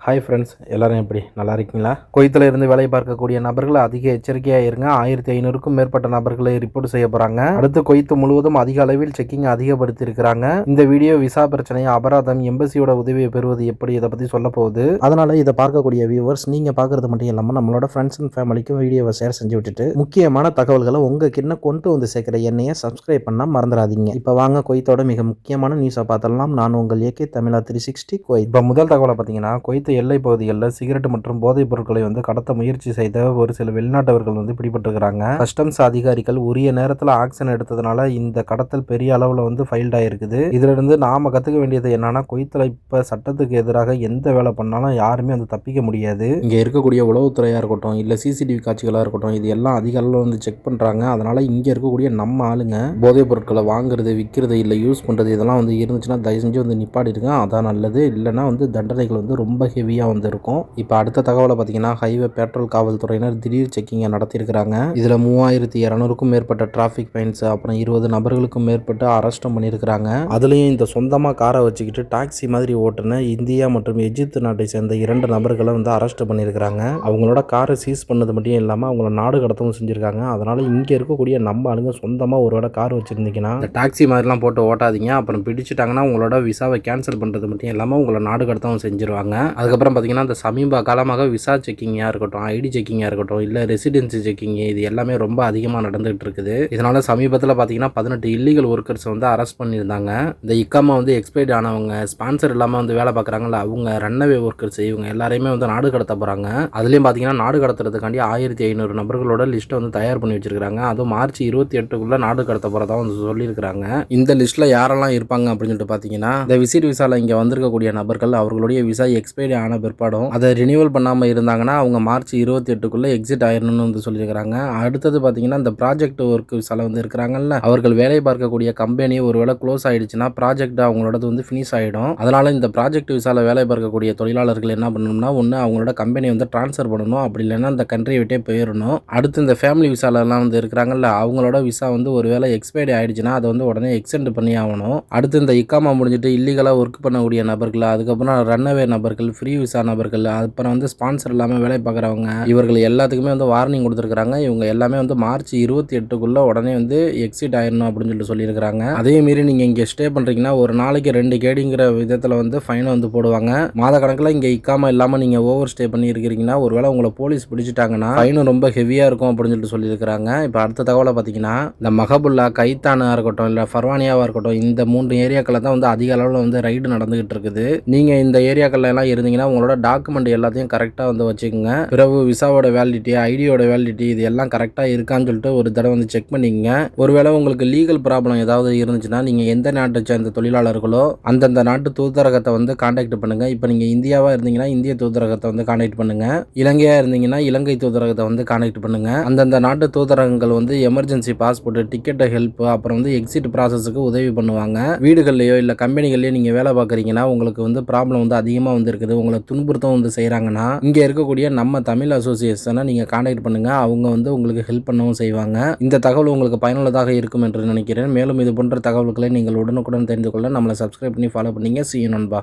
Hi friends, எல்லாரும் எப்படி நல்லா இருக்கீங்களா? குவைத்தில் இருந்து வேலை பார்க்கக்கூடிய நபர்கள் அதிக எச்சரிக்கையாக இருங்க. 1500க்கும் மேற்பட்ட நபர்களை ரிப்போர்ட் செய்ய போகிறாங்க. அடுத்து குவைத்து முழுவதும் அதிக அளவில் செக்கிங் அதிகப்படுத்தி இருக்கிறாங்க. இந்த வீடியோ விசா பிரச்சனை, அபராதம், எம்பசியோட உதவியை பெறுவது எப்படி, இதை பற்றி சொல்ல போகுது. அதனால இதை பார்க்கக்கூடிய வியூவர்ஸ் நீங்கள் பார்க்கறது மட்டும் இல்லாமல் நம்மளோட ஃப்ரெண்ட்ஸ் அண்ட் ஃபேமிலிக்கும் வீடியோவை ஷேர் செஞ்சு விட்டுட்டு முக்கியமான தகவல்களை உங்ககிட்ட கொண்டு வந்து சேர்க்கிற என்னையை சப்ஸ்கிரைப் பண்ண மறந்துடாதீங்க. இப்போ வாங்க குவைத்தோட மிக முக்கியமான நியூஸை பார்த்தலாம். நான் உங்கள் ஏகே தமிழா 360 குவைத். இப்போ முதல் தகவலை பார்த்தீங்கன்னா, குவைத் எல்லை பகுதிகளில் சிகரெட் மற்றும் போதைப் பொருட்களை கடத்த முயற்சி செய்த ஒரு சில வெளிநாட்டவர்கள் பிடிபட்டிருக்கிறாங்க. கஸ்டம்ஸ் அதிகாரிகள் உரிய நேரத்தில் ஆக்ஷன் எடுத்ததுனால இந்த கடத்தல் பெரிய அளவில் ஃபைல்ட் ஆயிருக்குது. இதுல இருந்து நாம கத்துக்க வேண்டியது என்னன்னா, குவைத்தில் இப்ப சட்டத்துக்கு எதிராக எந்த வேலை பண்ணாலும் யாருமே தப்பிக்க முடியாது. இங்க இருக்கக்கூடிய உளவுத்துறையா இருக்கட்டும், இல்ல சிசிடிவி காட்சிகளா இருக்கட்டும், இது எல்லாம் அதிக அளவில் செக் பண்றாங்க. அதனால இங்க இருக்கக்கூடிய நம்ம ஆளுங்க போதைப் பொருட்களை வாங்குறது, விற்கிறது, இல்ல யூஸ் பண்றது இதெல்லாம் இருந்துச்சுன்னா தயவு செஞ்சு நிப்பாட்டிடுங்க. அதான் நல்லது. இல்லைன்னா தண்டனைகள் ரொம்ப ஹெவியா இருக்கும். இப்போ அடுத்த தகவலை பார்த்தீங்கன்னா, ஹைவே பெட்ரோல் காவல்துறையினர் திடீர் செக்கிங்கை நடத்தியிருக்கிறாங்க. இதில் 3200க்கும் மேற்பட்ட டிராஃபிக் ஃபைன்ஸ், அப்புறம் 20 நபர்களுக்கும் மேற்பட்டு அரெஸ்டும் பண்ணியிருக்கிறாங்க. அதுலேயும் இந்த சொந்தமாக காரை வச்சுக்கிட்டு டாக்ஸி மாதிரி ஓட்டுன இந்தியா மற்றும் எஜிப்து நாட்டை சேர்ந்த 2 நபர்களை அரெஸ்ட் பண்ணியிருக்கிறாங்க. அவங்களோட காரை சீஸ் பண்ணது மட்டும் இல்லாமல் அவங்கள நாடு கடத்தவும் செஞ்சுருக்காங்க. அதனால இங்கே இருக்கக்கூடிய நம்ம ஆளுங்க சொந்தமாக ஒரு வேளை கார் வச்சுருந்தீங்கன்னா இந்த டாக்ஸி மாதிரிலாம் போட்டு ஓட்டாதீங்க. அப்புறம் பிடிச்சிட்டாங்கன்னா உங்களோட விசாவை கேன்சல் பண்ணுறது மட்டும் இல்லாமல் உங்களை நாடு கடத்தவும் செஞ்சுருவாங்க. அதுக்கப்புறம் பார்த்தீங்கன்னா, இந்த சமீப காலமாக விசா செக்கிங்காக இருக்கட்டும், ஐடி செக்கிங்காக இருக்கட்டும், இல்லை ரெசிடென்சி செக்கிங், இது எல்லாமே ரொம்ப அதிகமாக நடந்துகிட்டு இருக்குது. இதனால சமீபத்தில் பார்த்தீங்கன்னா 18 இல்லீகல் ஒர்க்கர்ஸ் அரெஸ்ட் பண்ணியிருந்தாங்க. இந்த இக்காமா எக்ஸ்பைர்ட் ஆனவங்க, ஸ்பான்சர் இல்லாமல் வேலை பார்க்குறாங்கல்ல, அவங்க ரன்னவே ஒர்க்கர்ஸ், இவங்க எல்லாரையுமே நாடு கடத்த போகிறாங்க. அதுலேயும் பார்த்தீங்கன்னா நாடு கடத்துறதுக்காண்டி 1500 நபர்களோட லிஸ்ட்டை தயார் பண்ணி வச்சிருக்காங்க. அதுவும் மார்ச் 28க்குள்ள நாடு கடத்த போகிறதா சொல்லியிருக்கிறாங்க. இந்த லிஸ்ட்டில் யாரெல்லாம் இருப்பாங்க அப்படின்னு சொல்லிட்டு பார்த்தீங்கன்னா, இந்த விசிட் விசாவில் இங்கே வந்திருக்கக்கூடிய நபர்கள் அவர்களுடைய விசா எக்ஸ்பைரி ஆன பிற்பாடும் அதை ரினியூவல் பண்ணாமல் இருந்தாங்கன்னா அவங்க மார்ச் 28க்குள்ளே எக்ஸிட் ஆயிடணும்னு சொல்லியிருக்கிறாங்க. அடுத்தது பார்த்தீங்கன்னா, இந்த ப்ராஜெக்ட் ஒர்க் விசால இருக்கிறாங்கல்ல, அவர்கள் வேலை பார்க்கக்கூடிய கம்பெனி ஒருவேளை க்ளோஸ் ஆயிடுச்சுன்னா ப்ராஜெக்ட் அவங்களோட ஃபினிஷ் ஆகிடும். அதனால இந்த ப்ராஜெக்ட் விசால வேலை பார்க்கக்கூடிய தொழிலாளர்கள் என்ன பண்ணணும்னா, ஒன்று அவங்களோட கம்பெனி ட்ரான்ஸ்ஃபர் பண்ணணும், அப்படி இல்லைன்னா இந்த கண்ட்ரியை விட்டே போயிடணும். அடுத்து இந்த ஃபேமிலி விசாலெல்லாம் இருக்கிறாங்கல்ல, அவங்களோட விசா ஒருவேளை எக்ஸ்பைரி ஆயிடுச்சுன்னா அதை உடனே எக்ஸ்டெண்ட் பண்ணி ஆகணும். அடுத்து இந்த இக்காமா முடிஞ்சிட்டு இல்லீகலாக ஒர்க் பண்ணக்கூடிய நபர்கள், அதுக்கப்புறம் ரன்னவே நபர்கள், ஃப்ரீ விசா நபர்கள், அப்புறம் ஸ்பான்சர் இல்லாமல் வேலை பார்க்குறவங்க, இவர்கள் எல்லாத்துக்குமே வார்னிங் கொடுத்துருக்காங்க. இவங்க எல்லாமே மார்ச் 28க்குள்ள உடனே எக்ஸிட் ஆயிடணும் அப்படின்னு சொல்லியிருக்காங்க. அதே மீறி நீங்கள் இங்கே ஸ்டே பண்ணுறீங்கன்னா ஒரு நாளைக்கு 2 கேடிங்கிற விதத்தில் ஃபைன் போடுவாங்க. மாத கணக்கில் இங்கே இக்காம இல்லாமல் நீங்கள் ஓவர் ஸ்டே பண்ணி இருக்கிறீங்கன்னா ஒருவேளை உங்களை போலீஸ் பிடிச்சிட்டாங்கன்னா ஃபைனும் ரொம்ப ஹெவியாக இருக்கும் அப்படின்னு சொல்லியிருக்காங்க. இப்போ அடுத்த தகவலை பார்த்தீங்கன்னா, இந்த மஹபுல்லா, கைத்தானா இருக்கட்டும், இல்லை ஃபர்வானியாவாக இருக்கட்டும், இந்த 3 ஏரியாக்களில் தான் அதிக அளவில் ரைடு நடந்துகிட்டு இருக்குது. நீங்கள் இந்த ஏரியாக்கள்ல எல்லாம் இருந்தீங்கன்னா உங்களோட டாக்குமெண்ட் எல்லாத்தையும் கரெக்டாக வச்சுக்கோங்க. பிறகு விசாவோட வேலிடிட்டி, ஐடியோட வேலிடிட்டி, இது எல்லாம் கரெக்டாக இருக்கான்னு சொல்லிட்டு ஒரு தடவை செக் பண்ணிக்கங்க. ஒருவேளை உங்களுக்கு லீகல் ப்ராப்ளம் ஏதாவது இருந்துச்சுன்னா நீங்கள் எந்த நாட்டை சேர்ந்த தொழிலாளர்களோ அந்தந்த நாட்டு தூதரகத்தை கான்டாக்ட் பண்ணுங்க. இப்போ நீங்கள் இந்தியாவாக இருந்தீங்கன்னா இந்திய தூதரகத்தை கான்டாக்ட் பண்ணுங்க. இலங்கையாக இருந்தீங்கன்னா இலங்கை தூதரகத்தை கான்டாக்ட் பண்ணுங்க. அந்தந்த நாட்டு தூதரகங்கள் எமர்ஜென்சி பாஸ்போர்ட், டிக்கெட் ஹெல்ப், அப்புறம் எக்ஸிட் ப்ராசஸுக்கு உதவி பண்ணுவாங்க. வீடுகள்லையோ இல்லை கம்பெனிகள்லையோ நீங்கள் வேலை பார்க்குறீங்கன்னா உங்களுக்கு ப்ராப்ளம் அதிகமாக இருக்குது, உங்களை துன்புறுத்தம் செய்கிறாங்கன்னா இங்கே இருக்கக்கூடிய நம்ம தமிழ் அசோசியேஷனை நீங்கள் கான்டாக்ட் பண்ணுங்க. அவங்க உங்களுக்கு ஹெல்ப் பண்ணவும் செய்வாங்க. இந்த தகவல் உங்களுக்கு பயனுள்ளதாக இருக்கும் என்று நினைக்கிறேன். மேலும் இது போன்ற தகவல்களை நீங்கள் உடனுக்குடன் தெரிந்து கொள்ள நம்மளை சப்ஸ்கிரைப் பண்ணி ஃபாலோ பண்ணீங்க. See you நண்பா.